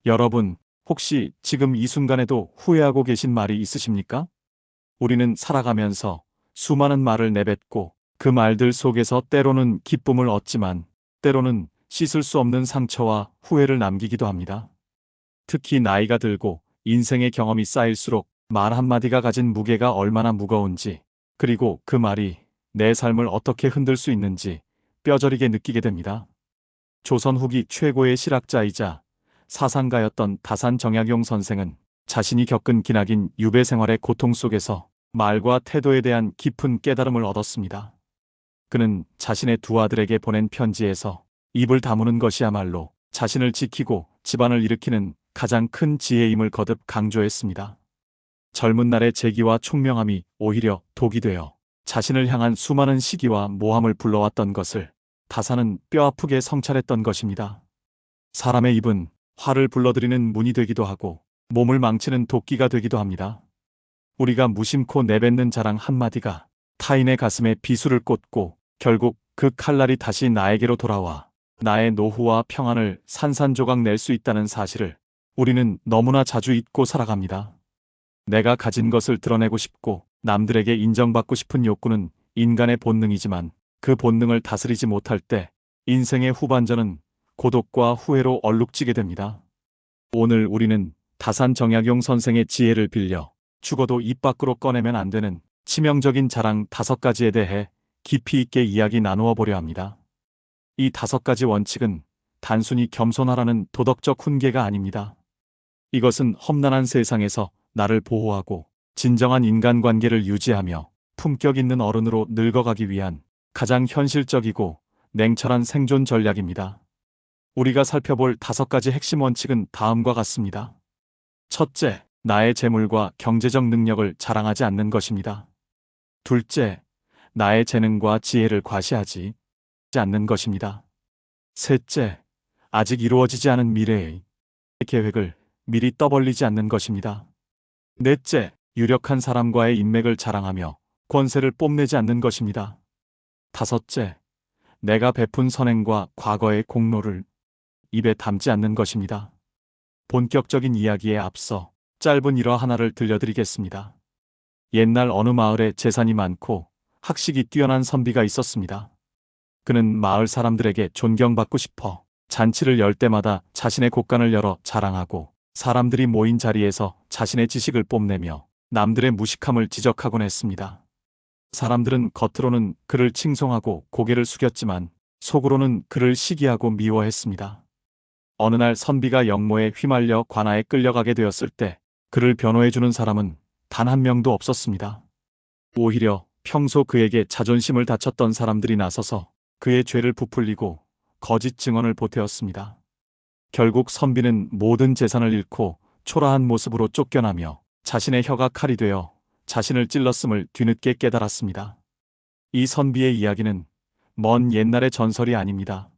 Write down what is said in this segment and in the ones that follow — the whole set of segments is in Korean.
여러분, 혹시 지금 이 순간에도 후회하고 계신 말이 있으십니까? 우리는 살아가면서 수많은 말을 내뱉고 그 말들 속에서 때로는 기쁨을 얻지만 때로는 씻을 수 없는 상처와 후회를 남기기도 합니다. 특히 나이가 들고 인생의 경험이 쌓일수록 말 한마디가 가진 무게가 얼마나 무거운지, 그리고 그 말이 내 삶을 어떻게 흔들 수 있는지 뼈저리게 느끼게 됩니다. 조선 후기 최고의 실학자이자 사상가였던 다산 정약용 선생은 자신이 겪은 기나긴 유배 생활의 고통 속에서 말과 태도에 대한 깊은 깨달음을 얻었습니다. 그는 자신의 두 아들에게 보낸 편지에서 입을 다무는 것이야말로 자신을 지키고 집안을 일으키는 가장 큰 지혜임을 거듭 강조했습니다. 젊은 날의 재기와 총명함이 오히려 독이 되어 자신을 향한 수많은 시기와 모함을 불러왔던 것을 다산은 뼈아프게 성찰했던 것입니다. 사람의 입은 화를 불러들이는 문이 되기도 하고 몸을 망치는 도끼가 되기도 합니다. 우리가 무심코 내뱉는 자랑 한마디가 타인의 가슴에 비수를 꽂고 결국 그 칼날이 다시 나에게로 돌아와 나의 노후와 평안을 산산조각 낼 수 있다는 사실을 우리는 너무나 자주 잊고 살아갑니다. 내가 가진 것을 드러내고 싶고 남들에게 인정받고 싶은 욕구는 인간의 본능이지만 그 본능을 다스리지 못할 때 인생의 후반전은 고독과 후회로 얼룩지게 됩니다. 오늘 우리는 다산 정약용 선생의 지혜를 빌려 죽어도 입 밖으로 꺼내면 안 되는 치명적인 자랑 5가지에 대해 깊이 있게 이야기 나누어 보려 합니다. 이 5가지 원칙은 단순히 겸손하라는 도덕적 훈계가 아닙니다. 이것은 험난한 세상에서 나를 보호하고 진정한 인간관계를 유지하며 품격 있는 어른으로 늙어가기 위한 가장 현실적이고 냉철한 생존 전략입니다. 우리가 살펴볼 5가지 핵심 원칙은 다음과 같습니다. 첫째, 나의 재물과 경제적 능력을 자랑하지 않는 것입니다. 둘째, 나의 재능과 지혜를 과시하지 않는 것입니다. 셋째, 아직 이루어지지 않은 미래의 계획을 미리 떠벌리지 않는 것입니다. 넷째, 유력한 사람과의 인맥을 자랑하며 권세를 뽐내지 않는 것입니다. 다섯째, 내가 베푼 선행과 과거의 공로를 입에 담지 않는 것입니다. 본격적인 이야기에 앞서 짧은 일화 하나를 들려드리겠습니다. 옛날 어느 마을에 재산이 많고 학식이 뛰어난 선비가 있었습니다. 그는 마을 사람들에게 존경받고 싶어 잔치를 열 때마다 자신의 곡간을 열어 자랑하고 사람들이 모인 자리에서 자신의 지식을 뽐내며 남들의 무식함을 지적하곤 했습니다. 사람들은 겉으로는 그를 칭송하고 고개를 숙였지만 속으로는 그를 시기하고 미워했습니다. 어느 날 선비가 역모에 휘말려 관아에 끌려가게 되었을 때 그를 변호해주는 사람은 단 한 명도 없었습니다. 오히려 평소 그에게 자존심을 다쳤던 사람들이 나서서 그의 죄를 부풀리고 거짓 증언을 보태었습니다. 결국 선비는 모든 재산을 잃고 초라한 모습으로 쫓겨나며 자신의 혀가 칼이 되어 자신을 찔렀음을 뒤늦게 깨달았습니다. 이 선비의 이야기는 먼 옛날의 전설이 아닙니다.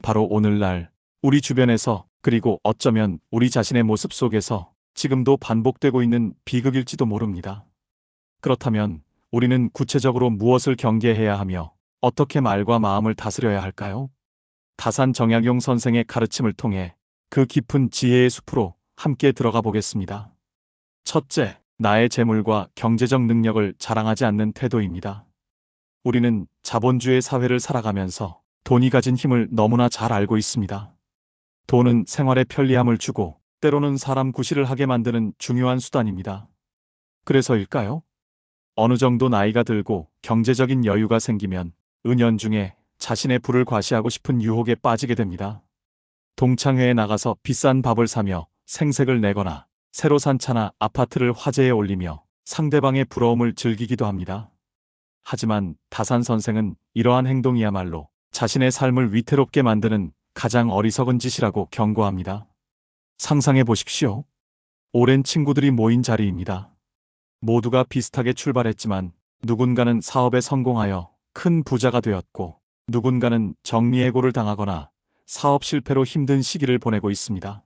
바로 오늘날 우리 주변에서, 그리고 어쩌면 우리 자신의 모습 속에서 지금도 반복되고 있는 비극일지도 모릅니다. 그렇다면 우리는 구체적으로 무엇을 경계해야 하며 어떻게 말과 마음을 다스려야 할까요? 다산 정약용 선생의 가르침을 통해 그 깊은 지혜의 숲으로 함께 들어가 보겠습니다. 첫째, 나의 재물과 경제적 능력을 자랑하지 않는 태도입니다. 우리는 자본주의 사회를 살아가면서 돈이 가진 힘을 너무나 잘 알고 있습니다. 돈은 생활에 편리함을 주고 때로는 사람 구실을 하게 만드는 중요한 수단입니다. 그래서일까요? 어느 정도 나이가 들고 경제적인 여유가 생기면 은연중에 자신의 부를 과시하고 싶은 유혹에 빠지게 됩니다. 동창회에 나가서 비싼 밥을 사며 생색을 내거나 새로 산 차나 아파트를 화제에 올리며 상대방의 부러움을 즐기기도 합니다. 하지만 다산 선생은 이러한 행동이야말로 자신의 삶을 위태롭게 만드는 가장 어리석은 짓이라고 경고합니다. 상상해 보십시오. 오랜 친구들이 모인 자리입니다. 모두가 비슷하게 출발했지만 누군가는 사업에 성공하여 큰 부자가 되었고 누군가는 정리해고를 당하거나 사업 실패로 힘든 시기를 보내고 있습니다.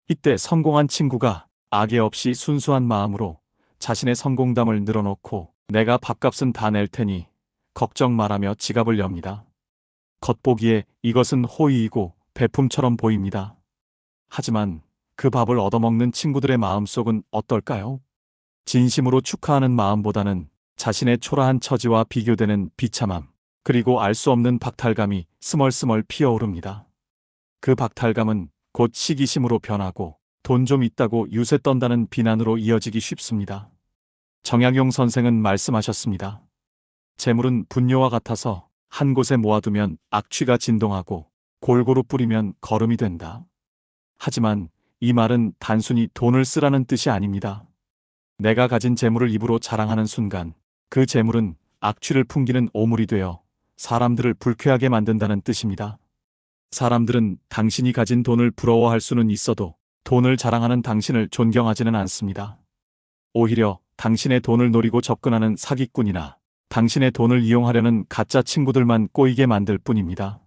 이때 성공한 친구가 악의 없이 순수한 마음으로 자신의 성공담을 늘어놓고 내가 밥값은 다 낼 테니 걱정 말하며 지갑을 엽니다. 겉보기에 이것은 호의이고 베품처럼 보입니다. 하지만 그 밥을 얻어먹는 친구들의 마음속은 어떨까요? 진심으로 축하하는 마음보다는 자신의 초라한 처지와 비교되는 비참함, 그리고 알 수 없는 박탈감이 스멀스멀 피어오릅니다. 그 박탈감은 곧 시기심으로 변하고 돈 좀 있다고 유세 떤다는 비난으로 이어지기 쉽습니다. 정약용 선생은 말씀하셨습니다. 재물은 분뇨와 같아서 한 곳에 모아두면 악취가 진동하고 골고루 뿌리면 거름이 된다. 하지만 이 말은 단순히 돈을 쓰라는 뜻이 아닙니다. 내가 가진 재물을 입으로 자랑하는 순간 그 재물은 악취를 풍기는 오물이 되어 사람들을 불쾌하게 만든다는 뜻입니다. 사람들은 당신이 가진 돈을 부러워할 수는 있어도 돈을 자랑하는 당신을 존경하지는 않습니다. 오히려 당신의 돈을 노리고 접근하는 사기꾼이나 당신의 돈을 이용하려는 가짜 친구들만 꼬이게 만들 뿐입니다.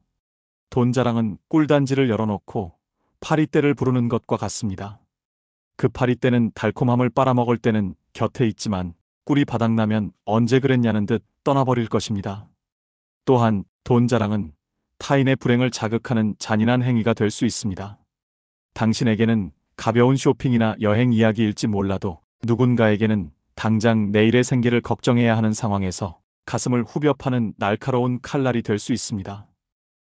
돈 자랑은 꿀단지를 열어놓고 파리떼를 부르는 것과 같습니다. 그 파리떼는 달콤함을 빨아먹을 때는 곁에 있지만 꿀이 바닥나면 언제 그랬냐는 듯 떠나버릴 것입니다. 또한 돈 자랑은 타인의 불행을 자극하는 잔인한 행위가 될 수 있습니다. 당신에게는 가벼운 쇼핑이나 여행 이야기일지 몰라도 누군가에게는 당장 내일의 생계를 걱정해야 하는 상황에서 가슴을 후벼 파는 날카로운 칼날이 될 수 있습니다.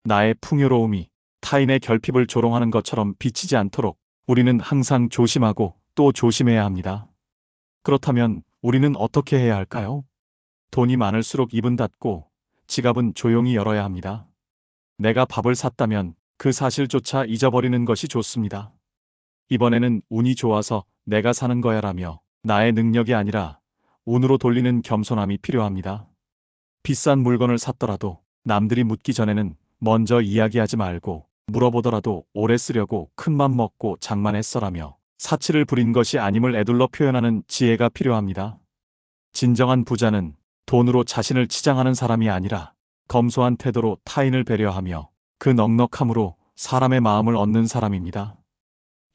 나의 풍요로움이 타인의 결핍을 조롱하는 것처럼 비치지 않도록 우리는 항상 조심하고 또 조심해야 합니다. 그렇다면 우리는 어떻게 해야 할까요? 돈이 많을수록 입은 닫고 지갑은 조용히 열어야 합니다. 내가 밥을 샀다면 그 사실조차 잊어버리는 것이 좋습니다. 이번에는 운이 좋아서 내가 사는 거야라며 나의 능력이 아니라 운으로 돌리는 겸손함이 필요합니다. 비싼 물건을 샀더라도 남들이 묻기 전에는 먼저 이야기하지 말고 물어보더라도 오래 쓰려고 큰맘 먹고 장만했어라며 사치를 부린 것이 아님을 에둘러 표현하는 지혜가 필요합니다. 진정한 부자는 돈으로 자신을 치장하는 사람이 아니라 검소한 태도로 타인을 배려하며 그 넉넉함으로 사람의 마음을 얻는 사람입니다.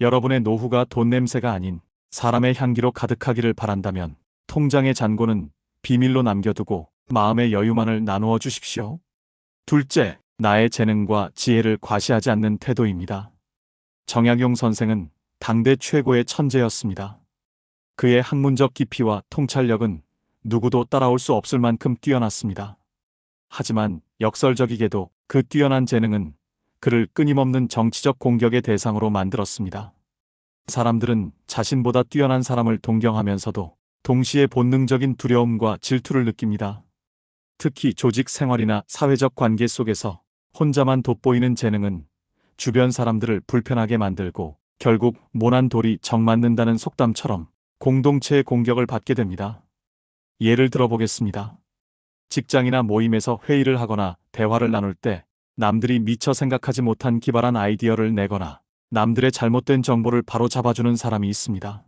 여러분의 노후가 돈 냄새가 아닌 사람의 향기로 가득하기를 바란다면 통장의 잔고는 비밀로 남겨두고 마음의 여유만을 나누어 주십시오. 둘째, 나의 재능과 지혜를 과시하지 않는 태도입니다. 정약용 선생은 당대 최고의 천재였습니다. 그의 학문적 깊이와 통찰력은 누구도 따라올 수 없을 만큼 뛰어났습니다. 하지만 역설적이게도 그 뛰어난 재능은 그를 끊임없는 정치적 공격의 대상으로 만들었습니다. 사람들은 자신보다 뛰어난 사람을 동경하면서도 동시에 본능적인 두려움과 질투를 느낍니다. 특히 조직 생활이나 사회적 관계 속에서 혼자만 돋보이는 재능은 주변 사람들을 불편하게 만들고 결국 모난 돌이 정 맞는다는 속담처럼 공동체의 공격을 받게 됩니다. 예를 들어보겠습니다. 직장이나 모임에서 회의를 하거나 대화를 나눌 때 남들이 미처 생각하지 못한 기발한 아이디어를 내거나 남들의 잘못된 정보를 바로 잡아주는 사람이 있습니다.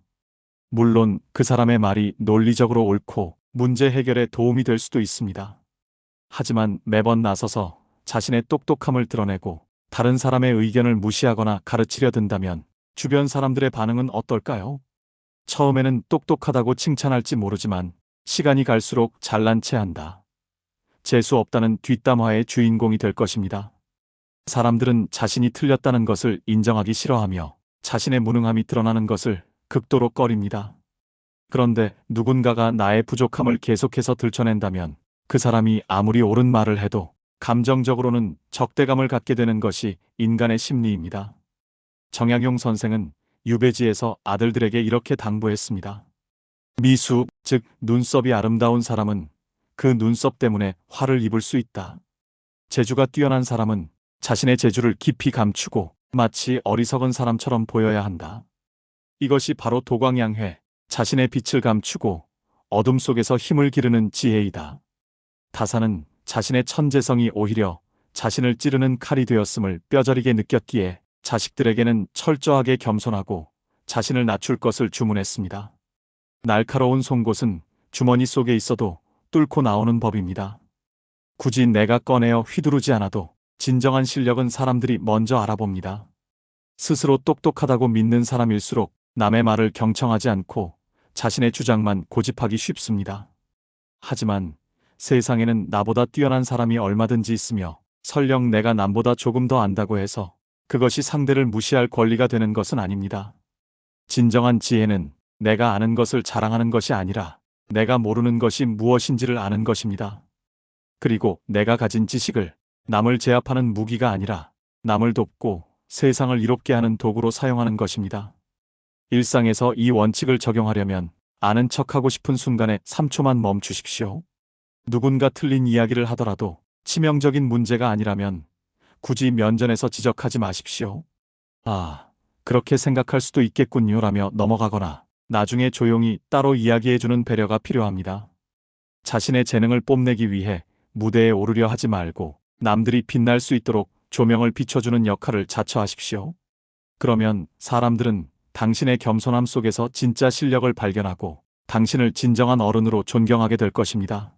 물론 그 사람의 말이 논리적으로 옳고 문제 해결에 도움이 될 수도 있습니다. 하지만 매번 나서서 자신의 똑똑함을 드러내고 다른 사람의 의견을 무시하거나 가르치려 든다면 주변 사람들의 반응은 어떨까요? 처음에는 똑똑하다고 칭찬할지 모르지만 시간이 갈수록 잘난 체 한다, 재수 없다는 뒷담화의 주인공이 될 것입니다. 사람들은 자신이 틀렸다는 것을 인정하기 싫어하며 자신의 무능함이 드러나는 것을 극도로 꺼립니다. 그런데 누군가가 나의 부족함을 계속해서 들춰낸다면 그 사람이 아무리 옳은 말을 해도 감정적으로는 적대감을 갖게 되는 것이 인간의 심리입니다. 정약용 선생은 유배지에서 아들들에게 이렇게 당부했습니다. 미수, 즉 눈썹이 아름다운 사람은 그 눈썹 때문에 화를 입을 수 있다. 재주가 뛰어난 사람은 자신의 재주를 깊이 감추고 마치 어리석은 사람처럼 보여야 한다. 이것이 바로 도광양회, 자신의 빛을 감추고 어둠 속에서 힘을 기르는 지혜이다. 다사는 자신의 천재성이 오히려 자신을 찌르는 칼이 되었음을 뼈저리게 느꼈기에 자식들에게는 철저하게 겸손하고 자신을 낮출 것을 주문했습니다. 날카로운 송곳은 주머니 속에 있어도 뚫고 나오는 법입니다. 굳이 내가 꺼내어 휘두르지 않아도 진정한 실력은 사람들이 먼저 알아봅니다. 스스로 똑똑하다고 믿는 사람일수록 남의 말을 경청하지 않고 자신의 주장만 고집하기 쉽습니다. 하지만 세상에는 나보다 뛰어난 사람이 얼마든지 있으며 설령 내가 남보다 조금 더 안다고 해서 그것이 상대를 무시할 권리가 되는 것은 아닙니다. 진정한 지혜는 내가 아는 것을 자랑하는 것이 아니라 내가 모르는 것이 무엇인지를 아는 것입니다. 그리고 내가 가진 지식을 남을 제압하는 무기가 아니라 남을 돕고 세상을 이롭게 하는 도구로 사용하는 것입니다. 일상에서 이 원칙을 적용하려면 아는 척하고 싶은 순간에 3초만 멈추십시오. 누군가 틀린 이야기를 하더라도 치명적인 문제가 아니라면 굳이 면전에서 지적하지 마십시오. 아, 그렇게 생각할 수도 있겠군요라며 넘어가거나 나중에 조용히 따로 이야기해주는 배려가 필요합니다. 자신의 재능을 뽐내기 위해 무대에 오르려 하지 말고 남들이 빛날 수 있도록 조명을 비춰주는 역할을 자처하십시오. 그러면 사람들은 당신의 겸손함 속에서 진짜 실력을 발견하고 당신을 진정한 어른으로 존경하게 될 것입니다.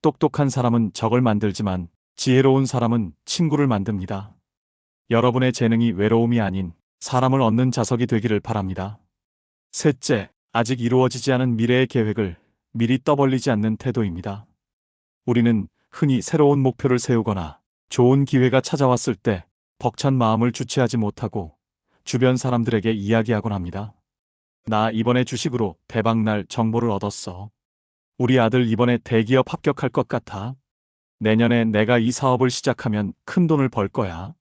똑똑한 사람은 적을 만들지만 지혜로운 사람은 친구를 만듭니다. 여러분의 재능이 외로움이 아닌 사람을 얻는 자석이 되기를 바랍니다. 셋째, 아직 이루어지지 않은 미래의 계획을 미리 떠벌리지 않는 태도입니다. 우리는 흔히 새로운 목표를 세우거나 좋은 기회가 찾아왔을 때 벅찬 마음을 주체하지 못하고 주변 사람들에게 이야기하곤 합니다. 나 이번에 주식으로 대박날 정보를 얻었어. 우리 아들 이번에 대기업 합격할 것 같아. 내년에 내가 이 사업을 시작하면 큰 돈을 벌 거야.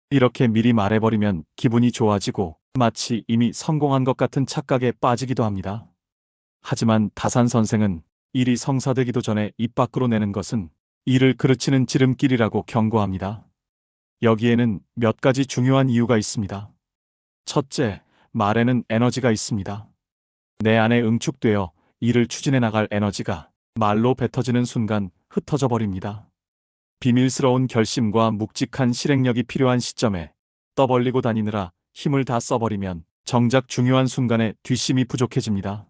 이렇게 미리 말해버리면 기분이 좋아지고 마치 이미 성공한 것 같은 착각에 빠지기도 합니다. 하지만 다산 선생은 일이 성사되기도 전에 입 밖으로 내는 것은 일을 그르치는 지름길이라고 경고합니다. 여기에는 몇 가지 중요한 이유가 있습니다. 첫째, 말에는 에너지가 있습니다. 내 안에 응축되어 일을 추진해 나갈 에너지가 말로 뱉어지는 순간 흩어져 버립니다. 비밀스러운 결심과 묵직한 실행력이 필요한 시점에 떠벌리고 다니느라 힘을 다 써버리면 정작 중요한 순간에 뒷심이 부족해집니다.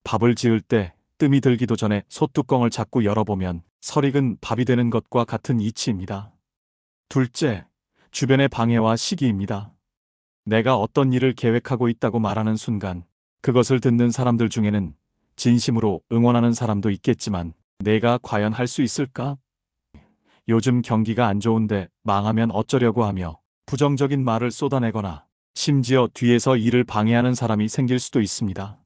밥을 지을 때 뜸이 들기도 전에 솥뚜껑을 자꾸 열어보면 설익은 밥이 되는 것과 같은 이치입니다. 둘째, 주변의 방해와 시기입니다. 내가 어떤 일을 계획하고 있다고 말하는 순간 그것을 듣는 사람들 중에는 진심으로 응원하는 사람도 있겠지만 내가 과연 할 수 있을까? 요즘 경기가 안 좋은데 망하면 어쩌려고 하며 부정적인 말을 쏟아내거나 심지어 뒤에서 일을 방해하는 사람이 생길 수도 있습니다.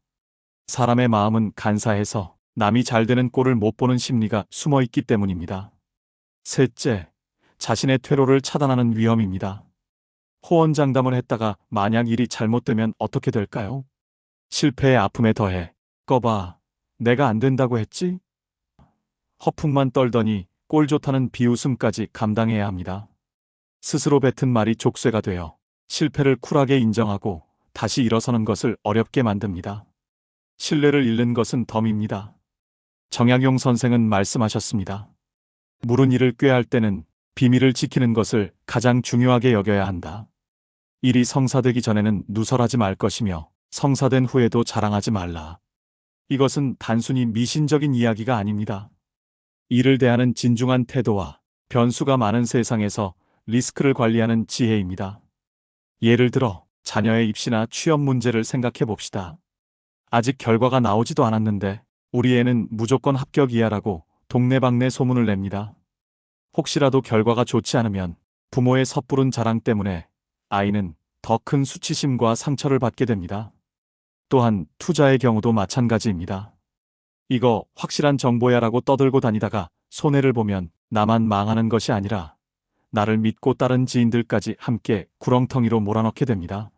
사람의 마음은 간사해서 남이 잘 되는 꼴을 못 보는 심리가 숨어 있기 때문입니다. 셋째, 자신의 퇴로를 차단하는 위험입니다. 호언장담을 했다가 만약 일이 잘못되면 어떻게 될까요? 실패의 아픔에 더해 꺼봐, 내가 안 된다고 했지? 허풍만 떨더니 꼴 좋다는 비웃음까지 감당해야 합니다. 스스로 뱉은 말이 족쇄가 되어 실패를 쿨하게 인정하고 다시 일어서는 것을 어렵게 만듭니다. 신뢰를 잃는 것은 덤입니다. 정약용 선생은 말씀하셨습니다. 물은 이를 꾀할 때는 비밀을 지키는 것을 가장 중요하게 여겨야 한다. 일이 성사되기 전에는 누설하지 말 것이며 성사된 후에도 자랑하지 말라. 이것은 단순히 미신적인 이야기가 아닙니다. 일을 대하는 진중한 태도와 변수가 많은 세상에서 리스크를 관리하는 지혜입니다. 예를 들어 자녀의 입시나 취업 문제를 생각해 봅시다. 아직 결과가 나오지도 않았는데 우리 애는 무조건 합격이야라고 동네방네 소문을 냅니다. 혹시라도 결과가 좋지 않으면 부모의 섣부른 자랑 때문에 아이는 더 큰 수치심과 상처를 받게 됩니다. 또한 투자의 경우도 마찬가지입니다. 이거 확실한 정보야라고 떠들고 다니다가 손해를 보면 나만 망하는 것이 아니라 나를 믿고 따른 지인들까지 함께 구렁텅이로 몰아넣게 됩니다.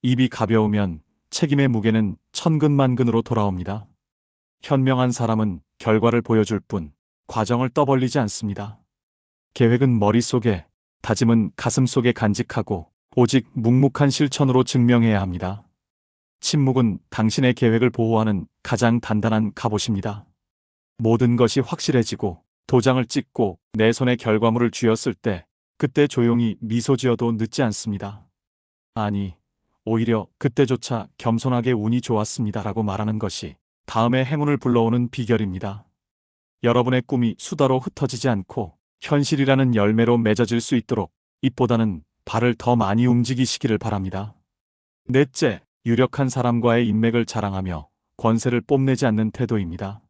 입이 가벼우면 책임의 무게는 천근만근으로 돌아옵니다. 현명한 사람은 결과를 보여줄 뿐 과정을 떠벌리지 않습니다. 계획은 머릿속에, 다짐은 가슴속에 간직하고 오직 묵묵한 실천으로 증명해야 합니다. 침묵은 당신의 계획을 보호하는 가장 단단한 갑옷입니다. 모든 것이 확실해지고 도장을 찍고 내 손에 결과물을 쥐었을 때 그때 조용히 미소 지어도 늦지 않습니다. 아니, 오히려 그때조차 겸손하게 운이 좋았습니다라고 말하는 것이 다음의 행운을 불러오는 비결입니다. 여러분의 꿈이 수다로 흩어지지 않고 현실이라는 열매로 맺어질 수 있도록 입보다는 발을 더 많이 움직이시기를 바랍니다. 넷째, 유력한 사람과의 인맥을 자랑하며 권세를 뽐내지 않는 태도입니다.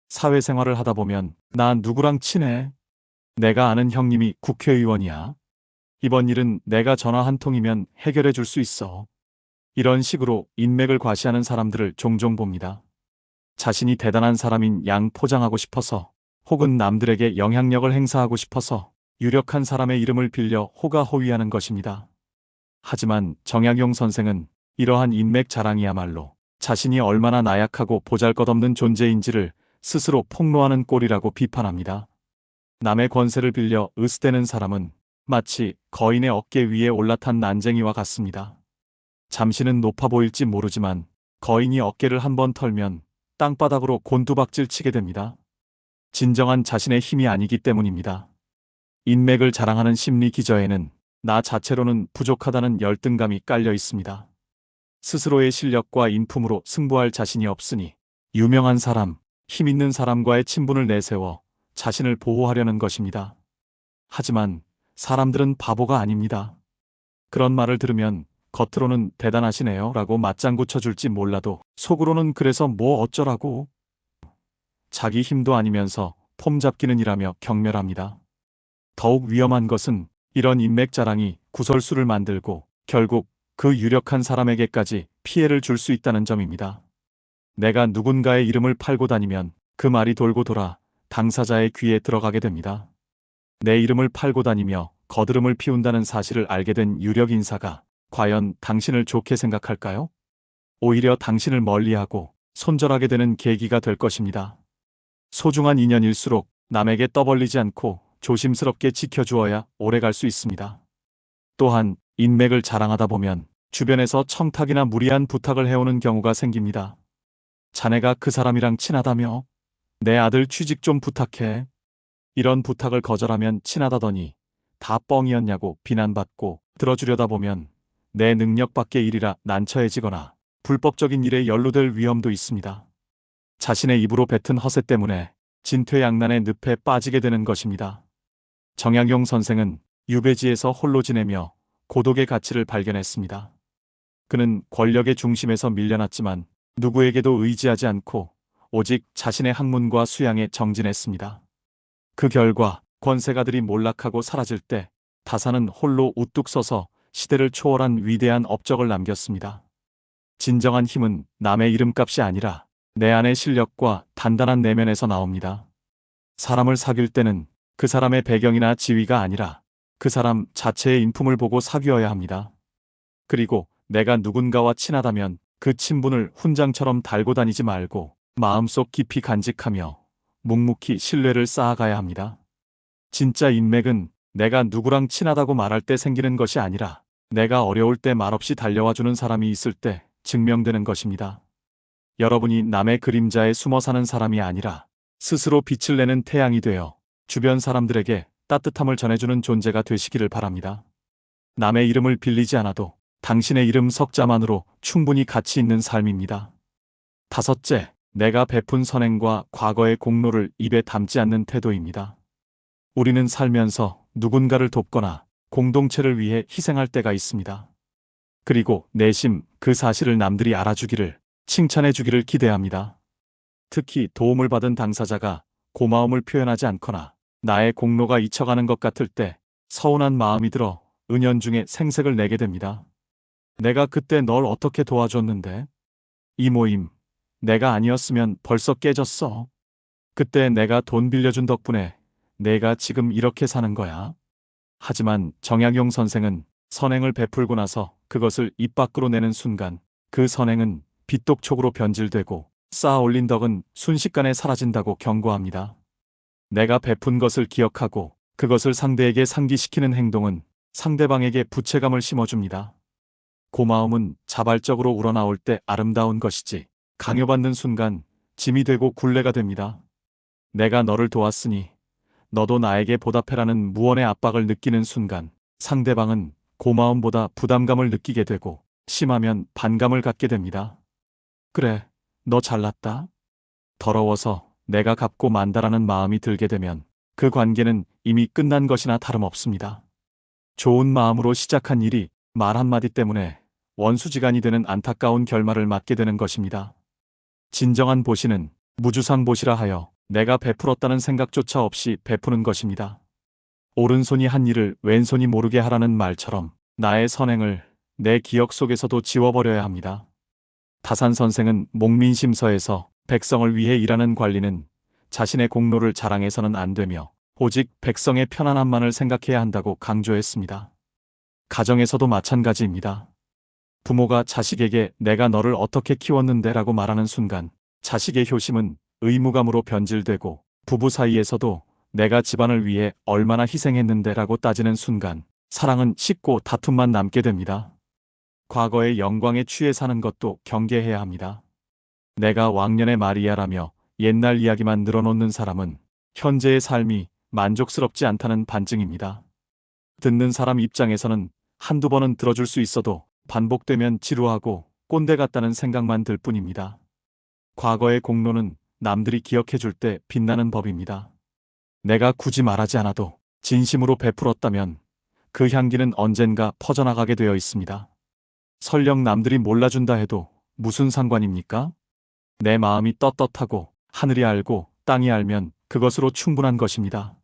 사회생활을 하다 보면 나 누구랑 친해? 내가 아는 형님이 국회의원이야. 이번 일은 내가 전화 한 통이면 해결해 줄 수 있어. 이런 식으로 인맥을 과시하는 사람들을 종종 봅니다. 자신이 대단한 사람인 양 포장하고 싶어서 혹은 남들에게 영향력을 행사하고 싶어서 유력한 사람의 이름을 빌려 호가호위하는 것입니다. 하지만 정약용 선생은 이러한 인맥 자랑이야말로 자신이 얼마나 나약하고 보잘것없는 존재인지를 스스로 폭로하는 꼴이라고 비판합니다. 남의 권세를 빌려 으스대는 사람은 마치 거인의 어깨 위에 올라탄 난쟁이와 같습니다. 잠시는 높아 보일지 모르지만 거인이 어깨를 한번 털면 땅바닥으로 곤두박질 치게 됩니다. 진정한 자신의 힘이 아니기 때문입니다. 인맥을 자랑하는 심리 기저에는 나 자체로는 부족하다는 열등감이 깔려 있습니다. 스스로의 실력과 인품으로 승부할 자신이 없으니 유명한 사람, 힘 있는 사람과의 친분을 내세워 자신을 보호하려는 것입니다. 하지만 사람들은 바보가 아닙니다. 그런 말을 들으면 겉으로는 대단하시네요 라고 맞장구 쳐줄지 몰라도 속으로는 그래서 뭐 어쩌라고? 자기 힘도 아니면서 폼 잡기는 이라며 경멸합니다. 더욱 위험한 것은 이런 인맥 자랑이 구설수를 만들고 결국 그 유력한 사람에게까지 피해를 줄 수 있다는 점입니다. 내가 누군가의 이름을 팔고 다니면 그 말이 돌고 돌아 당사자의 귀에 들어가게 됩니다. 내 이름을 팔고 다니며 거드름을 피운다는 사실을 알게 된 유력 인사가 과연 당신을 좋게 생각할까요? 오히려 당신을 멀리하고 손절하게 되는 계기가 될 것입니다. 소중한 인연일수록 남에게 떠벌리지 않고 조심스럽게 지켜주어야 오래갈 수 있습니다. 또한 인맥을 자랑하다 보면 주변에서 청탁이나 무리한 부탁을 해오는 경우가 생깁니다. 자네가 그 사람이랑 친하다며? 내 아들 취직 좀 부탁해. 이런 부탁을 거절하면 친하다더니 다 뻥이었냐고 비난받고 들어주려다 보면 내 능력 밖의 일이라 난처해지거나 불법적인 일에 연루될 위험도 있습니다. 자신의 입으로 뱉은 허세 때문에 진퇴양난의 늪에 빠지게 되는 것입니다. 정약용 선생은 유배지에서 홀로 지내며 고독의 가치를 발견했습니다. 그는 권력의 중심에서 밀려났지만 누구에게도 의지하지 않고 오직 자신의 학문과 수양에 정진했습니다. 그 결과 권세가들이 몰락하고 사라질 때 다사는 홀로 우뚝 서서 시대를 초월한 위대한 업적을 남겼습니다. 진정한 힘은 남의 이름값이 아니라 내 안의 실력과 단단한 내면에서 나옵니다. 사람을 사귈 때는 그 사람의 배경이나 지위가 아니라 그 사람 자체의 인품을 보고 사귀어야 합니다. 그리고 내가 누군가와 친하다면 그 친분을 훈장처럼 달고 다니지 말고 마음속 깊이 간직하며 묵묵히 신뢰를 쌓아가야 합니다. 진짜 인맥은 내가 누구랑 친하다고 말할 때 생기는 것이 아니라 내가 어려울 때 말없이 달려와 주는 사람이 있을 때 증명되는 것입니다. 여러분이 남의 그림자에 숨어 사는 사람이 아니라 스스로 빛을 내는 태양이 되어 주변 사람들에게 따뜻함을 전해주는 존재가 되시기를 바랍니다. 남의 이름을 빌리지 않아도 당신의 이름 석자만으로 충분히 가치 있는 삶입니다. 다섯째, 내가 베푼 선행과 과거의 공로를 입에 담지 않는 태도입니다. 우리는 살면서 누군가를 돕거나 공동체를 위해 희생할 때가 있습니다. 그리고 내심 그 사실을 남들이 알아주기를, 칭찬해주기를 기대합니다. 특히 도움을 받은 당사자가 고마움을 표현하지 않거나 나의 공로가 잊혀가는 것 같을 때 서운한 마음이 들어 은연중에 생색을 내게 됩니다. 내가 그때 널 어떻게 도와줬는데? 이 모임, 내가 아니었으면 벌써 깨졌어. 그때 내가 돈 빌려준 덕분에 내가 지금 이렇게 사는 거야. 하지만 정약용 선생은 선행을 베풀고 나서 그것을 입 밖으로 내는 순간 그 선행은 빚독촉으로 변질되고 쌓아 올린 덕은 순식간에 사라진다고 경고합니다. 내가 베푼 것을 기억하고 그것을 상대에게 상기시키는 행동은 상대방에게 부채감을 심어줍니다. 고마움은 자발적으로 우러나올 때 아름다운 것이지 강요받는 순간 짐이 되고 굴레가 됩니다. 내가 너를 도왔으니 너도 나에게 보답해라는 무언의 압박을 느끼는 순간 상대방은 고마움보다 부담감을 느끼게 되고 심하면 반감을 갖게 됩니다. 그래, 너 잘났다. 더러워서 내가 갚고 만다라는 마음이 들게 되면 그 관계는 이미 끝난 것이나 다름없습니다. 좋은 마음으로 시작한 일이 말 한마디 때문에 원수지간이 되는 안타까운 결말을 맞게 되는 것입니다. 진정한 보시는 무주상보시라 하여 내가 베풀었다는 생각조차 없이 베푸는 것입니다. 오른손이 한 일을 왼손이 모르게 하라는 말처럼 나의 선행을 내 기억 속에서도 지워버려야 합니다. 다산 선생은 목민심서에서 백성을 위해 일하는 관리는 자신의 공로를 자랑해서는 안 되며 오직 백성의 편안함만을 생각해야 한다고 강조했습니다. 가정에서도 마찬가지입니다. 부모가 자식에게 내가 너를 어떻게 키웠는데 라고 말하는 순간 자식의 효심은 의무감으로 변질되고 부부 사이에서도 내가 집안을 위해 얼마나 희생했는데 라고 따지는 순간 사랑은 식고 다툼만 남게 됩니다. 과거의 영광에 취해 사는 것도 경계해야 합니다. 내가 왕년의 마리아라며 옛날 이야기만 늘어놓는 사람은 현재의 삶이 만족스럽지 않다는 반증입니다. 듣는 사람 입장에서는 한두 번은 들어줄 수 있어도 반복되면 지루하고 꼰대 같다는 생각만 들 뿐입니다. 과거의 공로는 남들이 기억해 줄 때 빛나는 법입니다. 내가 굳이 말하지 않아도 진심으로 베풀었다면 그 향기는 언젠가 퍼져나가게 되어 있습니다. 설령 남들이 몰라준다 해도 무슨 상관입니까? 내 마음이 떳떳하고 하늘이 알고 땅이 알면 그것으로 충분한 것입니다.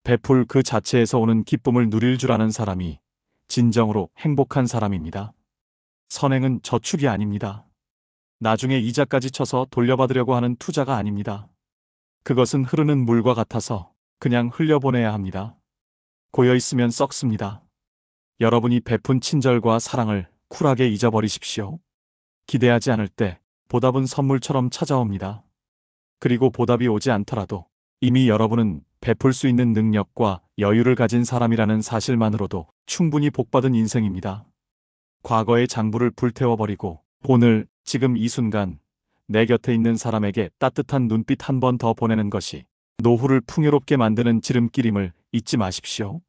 베풀 그 자체에서 오는 기쁨을 누릴 줄 아는 사람이 진정으로 행복한 사람입니다. 선행은 저축이 아닙니다. 나중에 이자까지 쳐서 돌려받으려고 하는 투자가 아닙니다. 그것은 흐르는 물과 같아서 그냥 흘려보내야 합니다. 고여있으면 썩습니다. 여러분이 베푼 친절과 사랑을 쿨하게 잊어버리십시오. 기대하지 않을 때 보답은 선물처럼 찾아옵니다. 그리고 보답이 오지 않더라도 이미 여러분은 베풀 수 있는 능력과 여유를 가진 사람이라는 사실만으로도 충분히 복받은 인생입니다. 과거의 장부를 불태워버리고 오늘, 지금 이 순간 내 곁에 있는 사람에게 따뜻한 눈빛 한 번 더 보내는 것이 노후를 풍요롭게 만드는 지름길임을 잊지 마십시오.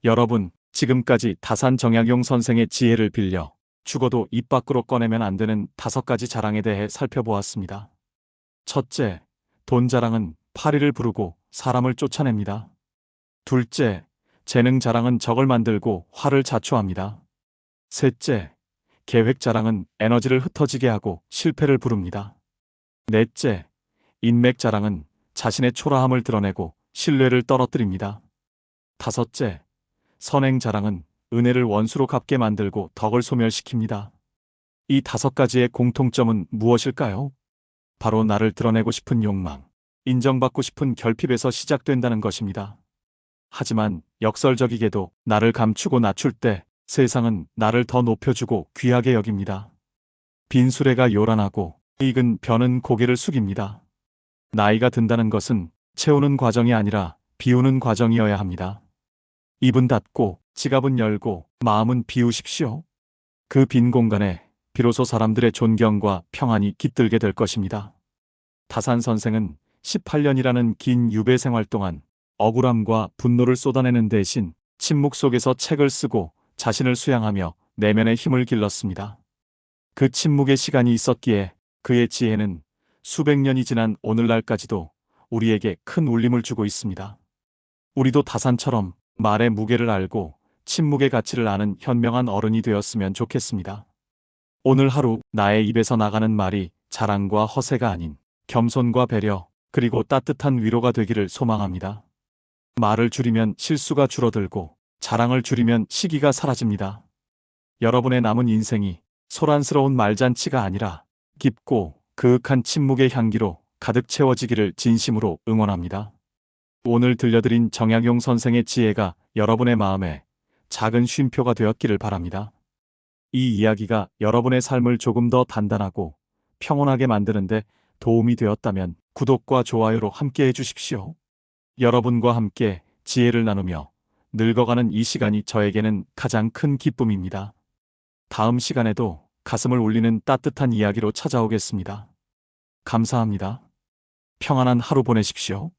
여러분, 지금까지 다산 정약용 선생의 지혜를 빌려 죽어도 입 밖으로 꺼내면 안 되는 5가지 자랑에 대해 살펴보았습니다. 첫째, 돈 자랑은 파리를 부르고 사람을 쫓아냅니다. 둘째, 재능 자랑은 적을 만들고 화를 자초합니다. 셋째, 계획 자랑은 에너지를 흩어지게 하고 실패를 부릅니다. 넷째, 인맥 자랑은 자신의 초라함을 드러내고 신뢰를 떨어뜨립니다. 다섯째, 선행 자랑은 은혜를 원수로 갚게 만들고 덕을 소멸시킵니다. 이 5가지의 공통점은 무엇일까요? 바로 나를 드러내고 싶은 욕망, 인정받고 싶은 결핍에서 시작된다는 것입니다. 하지만 역설적이게도 나를 감추고 낮출 때 세상은 나를 더 높여주고 귀하게 여깁니다. 빈 수레가 요란하고 익은 벼는 고개를 숙입니다. 나이가 든다는 것은 채우는 과정이 아니라 비우는 과정이어야 합니다. 입은 닫고 지갑은 열고 마음은 비우십시오. 그 빈 공간에 비로소 사람들의 존경과 평안이 깃들게 될 것입니다. 다산 선생은 18년이라는 긴 유배 생활 동안 억울함과 분노를 쏟아내는 대신 침묵 속에서 책을 쓰고 자신을 수양하며 내면의 힘을 길렀습니다. 그 침묵의 시간이 있었기에 그의 지혜는 수백 년이 지난 오늘날까지도 우리에게 큰 울림을 주고 있습니다. 우리도 다산처럼 말의 무게를 알고 침묵의 가치를 아는 현명한 어른이 되었으면 좋겠습니다. 오늘 하루 나의 입에서 나가는 말이 자랑과 허세가 아닌 겸손과 배려, 그리고 따뜻한 위로가 되기를 소망합니다. 말을 줄이면 실수가 줄어들고 자랑을 줄이면 시기가 사라집니다. 여러분의 남은 인생이 소란스러운 말잔치가 아니라 깊고 그윽한 침묵의 향기로 가득 채워지기를 진심으로 응원합니다. 오늘 들려드린 정약용 선생의 지혜가 여러분의 마음에 작은 쉼표가 되었기를 바랍니다. 이 이야기가 여러분의 삶을 조금 더 단단하고 평온하게 만드는데 도움이 되었다면 구독과 좋아요로 함께 해주십시오. 여러분과 함께 지혜를 나누며 늙어가는 이 시간이 저에게는 가장 큰 기쁨입니다. 다음 시간에도 가슴을 울리는 따뜻한 이야기로 찾아오겠습니다. 감사합니다. 평안한 하루 보내십시오.